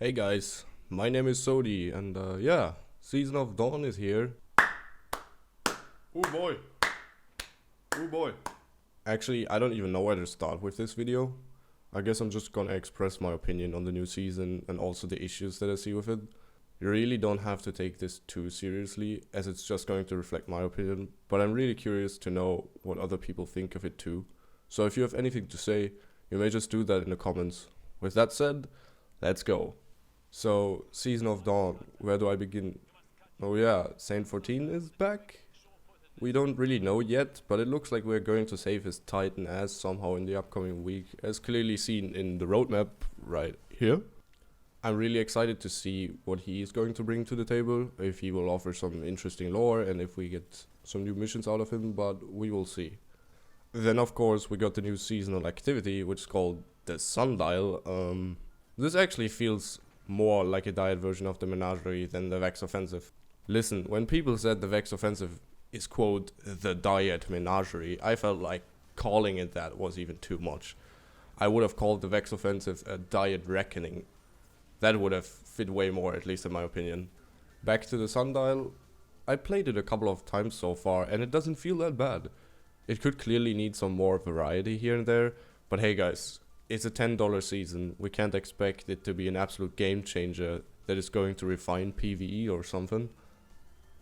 Hey guys, my name is Sodi, and yeah, Season of Dawn is here. Oh boy, oh boy. Actually, I don't even know where to start with this video. I guess I'm just gonna express my opinion on the new season and also the issues that I see with it. You really don't have to take this too seriously, as it's just going to reflect my opinion, but I'm really curious to know what other people think of it too. So if you have anything to say, you may just do that in the comments. With that said, let's go. So, Season of Dawn, where do I begin? Oh yeah, Saint 14 is back? We don't really know yet, but it looks like we're going to save his Titan ass somehow in the upcoming week, as clearly seen in the roadmap right here. I'm really excited to see what he is going to bring to the table, if he will offer some interesting lore and if we get some new missions out of him, but we will see. Then of course we got the new seasonal activity, which is called the Sundial. This actually feels more like a diet version of the Menagerie than the Vex Offensive. Listen, when people said the Vex Offensive is quote the diet Menagerie, I felt like calling it that was even too much. I would have called the Vex Offensive a diet reckoning. That would have fit way more, at least in my opinion. Back to the Sundial, I played it a couple of times so far and it doesn't feel that bad. It could clearly need some more variety here and there, but hey guys, it's a $10 season. We can't expect it to be an absolute game changer that is going to refine PvE or something.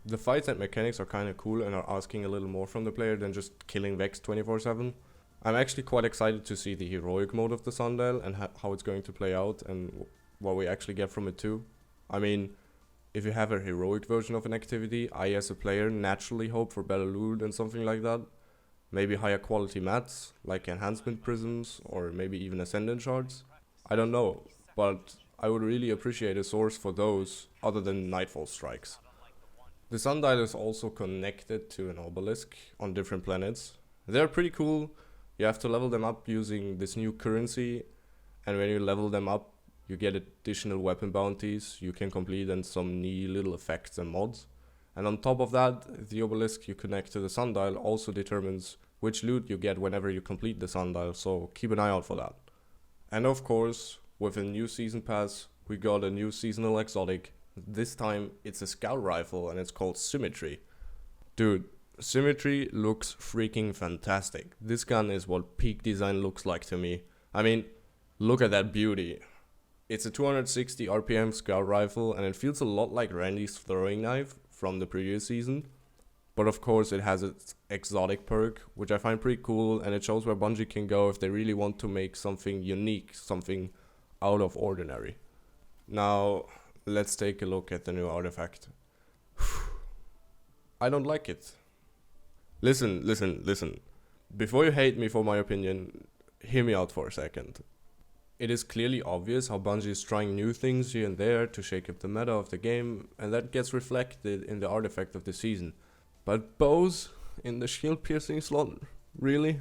The fights and mechanics are kinda cool and are asking a little more from the player than just killing Vex 24/7. I'm actually quite excited to see the heroic mode of the Sundial and how it's going to play out and what we actually get from it too. I mean, if you have a heroic version of an activity, I as a player naturally hope for better loot and something like that. Maybe higher quality mats, like enhancement prisms, or maybe even ascendant shards. I don't know, but I would really appreciate a source for those other than Nightfall Strikes. The Sundial is also connected to an obelisk on different planets. They're pretty cool. You have to level them up using this new currency, and when you level them up, you get additional weapon bounties you can complete and some neat little effects and mods. And on top of that, the obelisk you connect to the Sundial also determines which loot you get whenever you complete the Sundial, so keep an eye out for that. And of course, with a new season pass, we got a new seasonal exotic. This time it's a scout rifle and it's called Symmetry. Dude, Symmetry looks freaking fantastic. This gun is what peak design looks like to me. I mean, look at that beauty. It's a 260 RPM scout rifle and it feels a lot like Randy's throwing knife from the previous season. But of course it has its exotic perk, which I find pretty cool, and it shows where Bungie can go if they really want to make something unique, something out of ordinary. Now, let's take a look at the new artifact. I don't like it. Listen. Before you hate me for my opinion, hear me out for a second. It is clearly obvious how Bungie is trying new things here and there to shake up the meta of the game, and that gets reflected in the artifact of the season. But bows in the shield piercing slot? Really?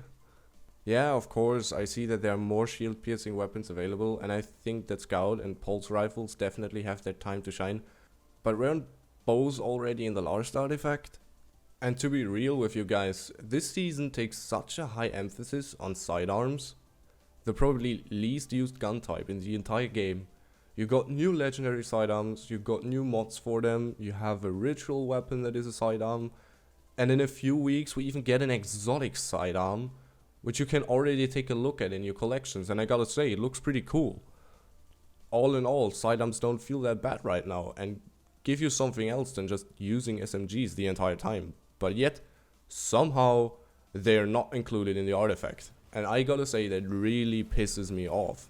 Yeah, of course, I see that there are more shield piercing weapons available, and I think that scout and pulse rifles definitely have their time to shine. But weren't bows already in the last artifact? And to be real with you guys, this season takes such a high emphasis on sidearms. The probably least used gun type in the entire game. You got new legendary sidearms, you got new mods for them, you have a ritual weapon that is a sidearm, and in a few weeks we even get an exotic sidearm, which you can already take a look at in your collections, and I gotta say, it looks pretty cool. All in all, sidearms don't feel that bad right now, and give you something else than just using SMGs the entire time. But yet, somehow, they're not included in the artifact. And I gotta say, that really pisses me off.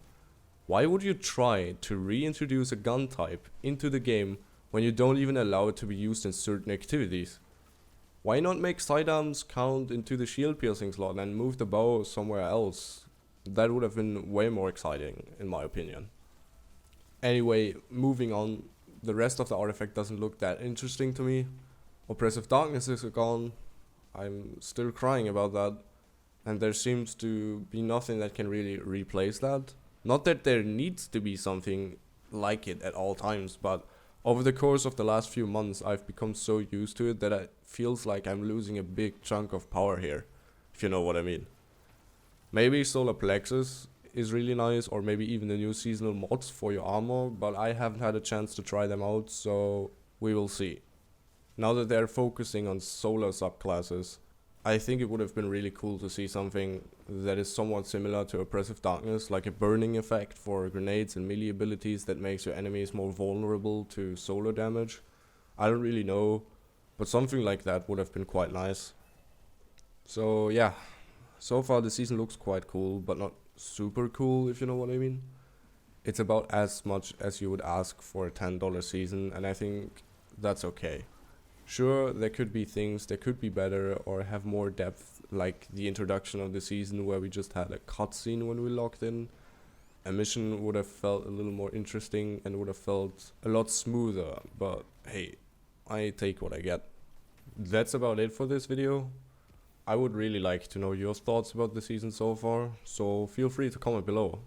Why would you try to reintroduce a gun type into the game when you don't even allow it to be used in certain activities? Why not make sidearms count into the shield piercing slot and move the bow somewhere else? That would have been way more exciting, in my opinion. Anyway, moving on, the rest of the artifact doesn't look that interesting to me. Oppressive Darkness is gone. I'm still crying about that. And there seems to be nothing that can really replace that. Not that there needs to be something like it at all times, but over the course of the last few months I've become so used to it that it feels like I'm losing a big chunk of power here, if you know what I mean. Maybe Solar Plexus is really nice, or maybe even the new seasonal mods for your armor, but I haven't had a chance to try them out, so we will see. Now that they're focusing on solar subclasses, I think it would have been really cool to see something that is somewhat similar to Oppressive Darkness, like a burning effect for grenades and melee abilities that makes your enemies more vulnerable to solar damage. I don't really know, but something like that would have been quite nice. So yeah, so far the season looks quite cool, but not super cool, if you know what I mean. It's about as much as you would ask for a $10 season, and I think that's okay. Sure, there could be things that could be better or have more depth, like the introduction of the season where we just had a cutscene when we logged in. A mission would have felt a little more interesting and would have felt a lot smoother, but hey, I take what I get. That's about it for this video. I would really like to know your thoughts about the season so far, so feel free to comment below.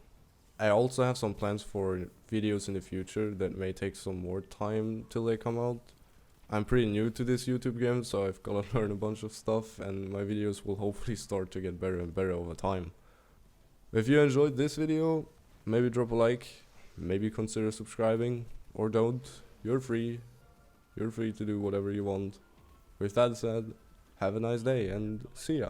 I also have some plans for videos in the future that may take some more time till they come out. I'm pretty new to this YouTube game, so I've gotta learn a bunch of stuff, and my videos will hopefully start to get better and better over time. If you enjoyed this video, maybe drop a like, maybe consider subscribing, or don't. You're free. You're free to do whatever you want. With that said, have a nice day and see ya.